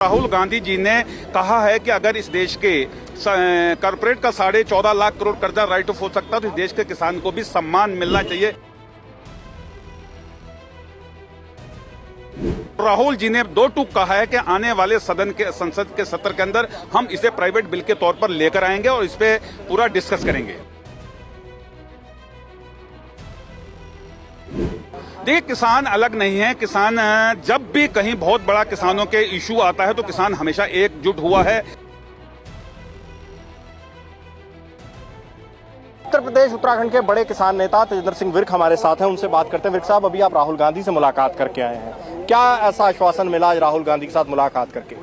राहुल गांधी जी ने कहा है कि अगर इस देश के कॉर्पोरेट का 14.5 लाख करोड़ कर्जा राइट ऑफ हो सकता है तो इस देश के किसान को भी सम्मान मिलना चाहिए। राहुल जी ने दो टूक कहा है कि आने वाले संसद के सत्र के अंदर हम इसे प्राइवेट बिल के तौर पर लेकर आएंगे और इस पे पूरा डिस्कस करेंगे। देखिए, किसान अलग नहीं है। किसान जब भी कहीं बहुत बड़ा किसानों के इशू आता है तो किसान हमेशा एकजुट हुआ है। उत्तर प्रदेश उत्तराखंड के बड़े किसान नेता तेजिंदर सिंह विर्क हमारे साथ हैं, उनसे बात करते हैं। विर्क साहब, अभी आप राहुल गांधी से मुलाकात करके आए हैं, क्या ऐसा आश्वासन मिला आज राहुल गांधी के साथ मुलाकात करके?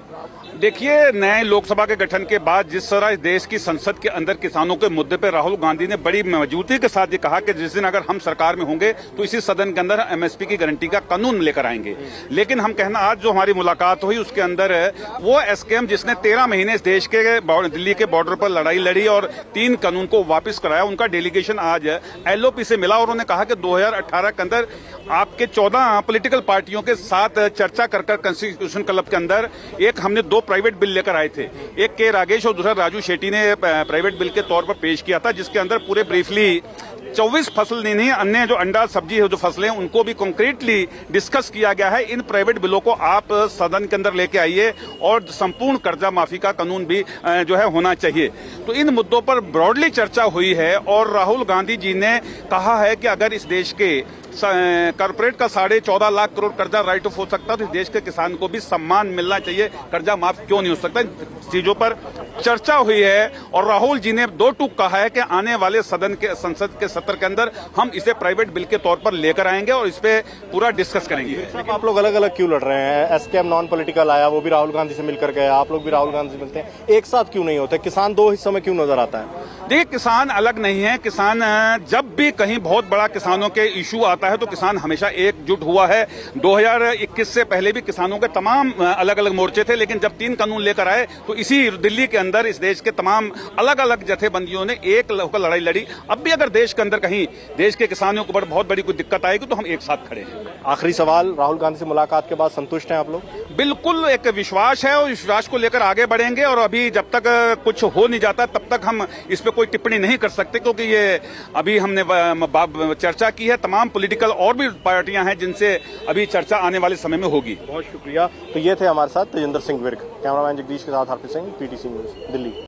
देखिए, नए लोकसभा के गठन के बाद जिस तरह इस देश की संसद के अंदर किसानों के मुद्दे पर राहुल गांधी ने बड़ी मजबूती के साथ ये कहा कि जिस दिन अगर हम सरकार में होंगे तो इसी सदन के अंदर एमएसपी की गारंटी का कानून लेकर आएंगे। लेकिन हम कहना, आज जो हमारी मुलाकात हुई उसके अंदर वो एसकेएम जिसने 13 महीने इस देश के दिल्ली के बॉर्डर पर लड़ाई लड़ी और 3 कानून को वापस कराया, उनका डेलीगेशन आज एलओपी से मिला और उन्होंने कहा कि 2018 के अंदर आपके 14 पॉलिटिकल पार्टियों के साथ चर्चा कर कॉन्स्टिट्यूशन क्लब के अंदर एक हमने 2 प्राइवेट बिल लेकर आए थे। एक के रागेश और दूसरा राजू शेट्टी ने प्राइवेट बिल के तौर पर पेश किया था, जिसके अंदर पूरे ब्रीफली 24 फसल नहीं, अन्य जो अंडा सब्जी है, जो फसलें, उनको भी कंक्रीटली डिस्कस किया गया है। इन प्राइवेट बिलों को आप सदन के अंदर लेके आइए और संपूर्ण कर्जा माफी का कानून भी जो है होना चाहिए। तो इन मुद्दों पर ब्रॉडली चर्चा हुई है और राहुल गांधी जी ने कहा है कि अगर इस देश के कॉर्पोरेट का 14.5 लाख करोड़ कर्जा राइट ऑफ हो सकता है तो इस देश के किसान को भी सम्मान मिलना चाहिए। कर्जा माफ क्यों नहीं हो सकता? चीजों पर चर्चा हुई है और राहुल जी ने दो टूक कहा है कि आने वाले संसद के सत्र के अंदर हम इसे प्राइवेट बिल के तौर पर लेकर आएंगे और इस पे पूरा डिस्कस करेंगे। आप लोग अलग अलग क्यों लड़ रहे हैं? एसकेएम नॉन पॉलिटिकल आया, वो भी राहुल गांधी से मिलकर गया, आप लोग भी राहुल गांधी से मिलते हैं, एक साथ क्यों नहीं होते? किसान 2 हिस्सों में क्यों नजर आता है? देखिए, किसान अलग नहीं है। किसान जब भी कहीं बहुत बड़ा किसानों के इशू आता है तो किसान हमेशा एकजुट हुआ है। 2021 से पहले भी किसानों के तमाम अलग अलग मोर्चे थे, लेकिन जब 3 कानून लेकर आए तो इसी दिल्ली के अंदर इस देश के तमाम अलग अलग जथेबंदियों ने एक होकर लड़ाई लड़ी। अब भी अगर देश के अंदर कहीं देश के किसानों को बहुत बड़ी कोई दिक्कत आएगी तो हम एक साथ खड़े हैं। आखिरी सवाल, राहुल गांधी से मुलाकात के बाद संतुष्ट हैं आप लोग? बिल्कुल, एक विश्वास है और विश्वास को लेकर आगे बढ़ेंगे और अभी जब तक कुछ हो नहीं जाता तब तक हम इस पे कोई टिप्पणी नहीं कर सकते, क्योंकि ये अभी हमने चर्चा की है। तमाम पॉलिटिकल और भी पार्टियां हैं जिनसे अभी चर्चा आने वाले समय में होगी। बहुत शुक्रिया। तो ये थे हमारे साथ तेजिंदर सिंह विर्क। कैमरामैन जगदीश के साथ हरप्रीत सिंह, पीटीसी न्यूज, दिल्ली।